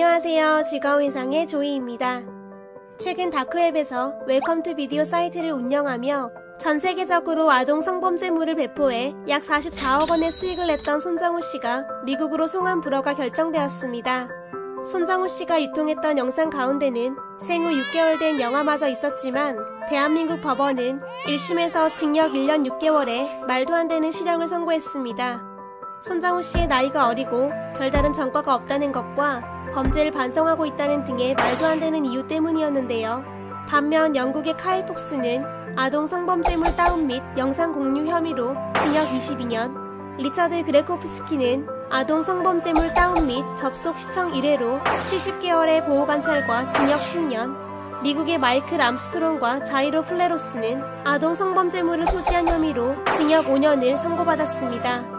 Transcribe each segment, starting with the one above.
안녕하세요. 즐거운 세상의 조이입니다. 최근 다크웹에서 웰컴 투 비디오 사이트를 운영하며 전 세계적으로 아동 성범죄물을 배포해 약 44억 원의 수익을 냈던 손정우 씨가 미국으로 송환 불허가 결정되었습니다. 손정우 씨가 유통했던 영상 가운데는 생후 6개월 된 영화마저 있었지만 대한민국 법원은 1심에서 징역 1년 6개월에 말도 안 되는 실형을 선고했습니다. 손정우 씨의 나이가 어리고 별다른 전과가 없다는 것과 범죄를 반성하고 있다는 등의 말도 안 되는 이유 때문이었는데요. 반면 영국의 카일 폭스는 아동 성범죄물 다운 및 영상 공유 혐의로 징역 22년, 리처드 그레코프스키는 아동 성범죄물 다운 및 접속 시청 1회로 70개월의 보호관찰과 징역 10년, 미국의 마이클 암스트롱과 자이로 플레로스는 아동 성범죄물을 소지한 혐의로 징역 5년을 선고받았습니다.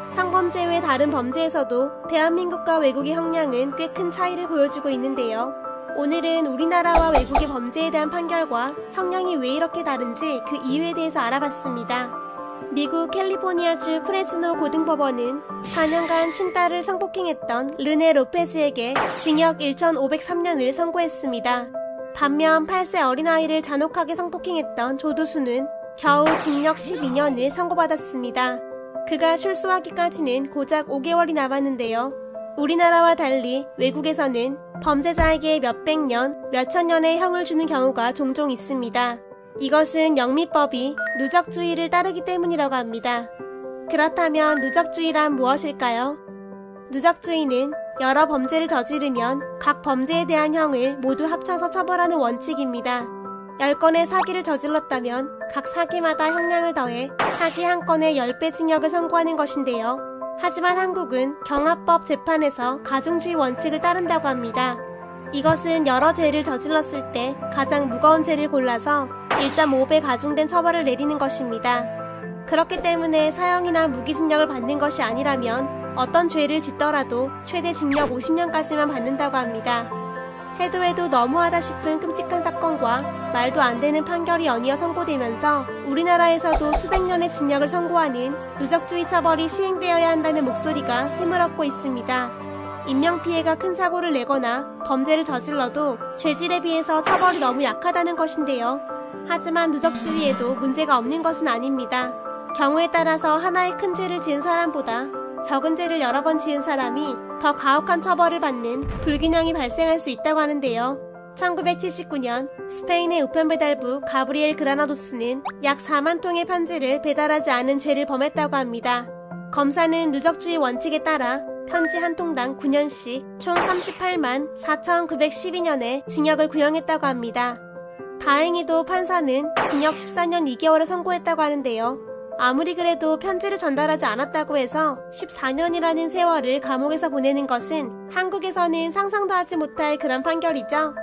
성범죄 외 다른 범죄에서도 대한민국과 외국의 형량은 꽤 큰 차이를 보여주고 있는데요. 오늘은 우리나라와 외국의 범죄에 대한 판결과 형량이 왜 이렇게 다른지 그 이유에 대해서 알아봤습니다. 미국 캘리포니아주 프레즈노 고등법원은 4년간 춘따를 성폭행했던 르네 로페즈에게 징역 1,503년을 선고했습니다. 반면 8세 어린아이를 잔혹하게 성폭행했던 조두수는 겨우 징역 12년을 선고받았습니다. 그가 출소하기까지는 고작 5개월이 남았는데요. 우리나라와 달리 외국에서는 범죄자에게 몇백 년, 몇천 년의 형을 주는 경우가 종종 있습니다. 이것은 영미법이 누적주의를 따르기 때문이라고 합니다. 그렇다면 누적주의란 무엇일까요? 누적주의는 여러 범죄를 저지르면 각 범죄에 대한 형을 모두 합쳐서 처벌하는 원칙입니다. 10건의 사기를 저질렀다면 각 사기마다 형량을 더해 사기 한 건에 10배 징역을 선고하는 것인데요. 하지만 한국은 경합법 재판에서 가중주의 원칙을 따른다고 합니다. 이것은 여러 죄를 저질렀을 때 가장 무거운 죄를 골라서 1.5배 가중된 처벌을 내리는 것입니다. 그렇기 때문에 사형이나 무기징역을 받는 것이 아니라면 어떤 죄를 짓더라도 최대 징역 50년까지만 받는다고 합니다. 해도 너무하다 싶은 끔찍한 사건과 말도 안 되는 판결이 연이어 선고되면서 우리나라에서도 수백 년의 징역을 선고하는 누적주의 처벌이 시행되어야 한다는 목소리가 힘을 얻고 있습니다. 인명피해가 큰 사고를 내거나 범죄를 저질러도 죄질에 비해서 처벌이 너무 약하다는 것인데요. 하지만 누적주의에도 문제가 없는 것은 아닙니다. 경우에 따라서 하나의 큰 죄를 지은 사람보다 적은 죄를 여러 번 지은 사람이 더 가혹한 처벌을 받는 불균형이 발생할 수 있다고 하는데요. 1979년 스페인의 우편배달부 가브리엘 그라나도스는 약 4만 통의 편지를 배달하지 않은 죄를 범했다고 합니다. 검사는 누적주의 원칙에 따라 편지 한 통당 9년씩 총 38만 4,912년의 징역을 구형했다고 합니다. 다행히도 판사는 징역 14년 2개월을 선고했다고 하는데요. 아무리 그래도 편지를 전달하지 않았다고 해서 14년이라는 세월을 감옥에서 보내는 것은 한국에서는 상상도 하지 못할 그런 판결이죠.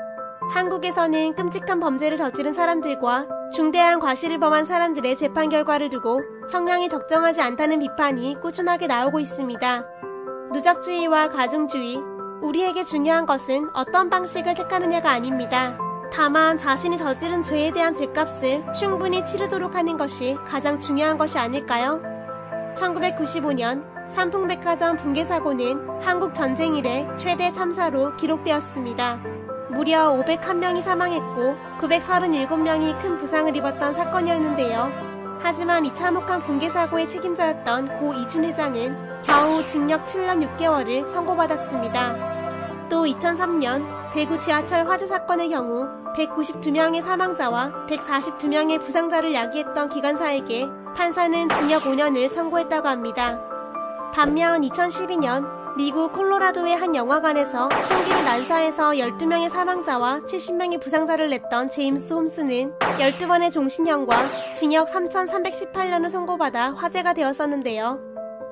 한국에서는 끔찍한 범죄를 저지른 사람들과 중대한 과실을 범한 사람들의 재판 결과를 두고 형량이 적정하지 않다는 비판이 꾸준하게 나오고 있습니다. 누적주의와 가중주의, 우리에게 중요한 것은 어떤 방식을 택하느냐가 아닙니다. 다만 자신이 저지른 죄에 대한 죄값을 충분히 치르도록 하는 것이 가장 중요한 것이 아닐까요? 1995년 삼풍백화점 붕괴 사고는 한국 전쟁 이래 최대 참사로 기록되었습니다. 무려 501명이 사망했고 937명이 큰 부상을 입었던 사건이었는데요. 하지만 이 참혹한 붕괴 사고의 책임자였던 고 이준 회장은 겨우 징역 7년 6개월을 선고받았습니다. 또 2003년 대구 지하철 화재 사건의 경우 192명의 사망자와 142명의 부상자를 야기했던 기관사에게 판사는 징역 5년을 선고했다고 합니다. 반면 2012년 미국 콜로라도의 한 영화관에서 총기를 난사해서 12명의 사망자와 70명의 부상자를 냈던 제임스 홈스는 12번의 종신형과 징역 3,318년을 선고받아 화제가 되었었는데요.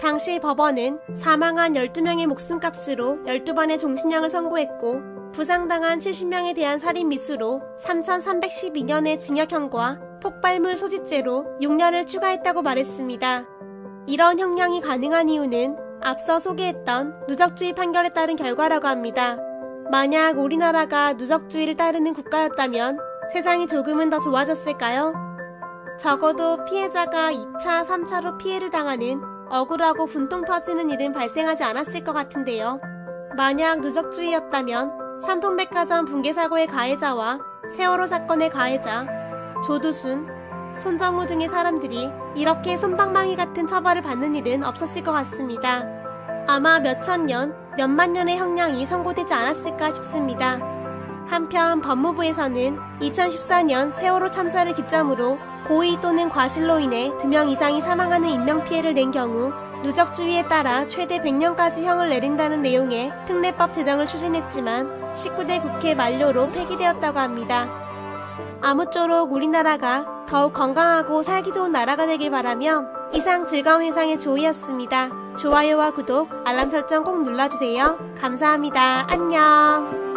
당시 법원은 사망한 12명의 목숨값으로 12번의 종신형을 선고했고 부상당한 70명에 대한 살인미수로 3,312년의 징역형과 폭발물 소지죄로 6년을 추가했다고 말했습니다. 이런 형량이 가능한 이유는 앞서 소개했던 누적주의 판결에 따른 결과라고 합니다. 만약 우리나라가 누적주의를 따르는 국가였다면 세상이 조금은 더 좋아졌을까요? 적어도 피해자가 2차, 3차로 피해를 당하는 억울하고 분통 터지는 일은 발생하지 않았을 것 같은데요. 만약 누적주의였다면 삼풍백화점 붕괴사고의 가해자와 세월호 사건의 가해자, 조두순, 손정우 등의 사람들이 이렇게 솜방망이 같은 처벌을 받는 일은 없었을 것 같습니다. 아마 몇천 년, 몇만 년의 형량이 선고되지 않았을까 싶습니다. 한편 법무부에서는 2014년 세월호 참사를 기점으로 고의 또는 과실로 인해 2명 이상이 사망하는 인명피해를 낸 경우 누적주의에 따라 최대 100년까지 형을 내린다는 내용의 특례법 제정을 추진했지만 19대 국회 만료로 폐기되었다고 합니다. 아무쪼록 우리나라가 더욱 건강하고 살기 좋은 나라가 되길 바라며 이상 즐거운 세상의 조이였습니다. 좋아요와 구독, 알람 설정 꼭 눌러주세요. 감사합니다. 안녕.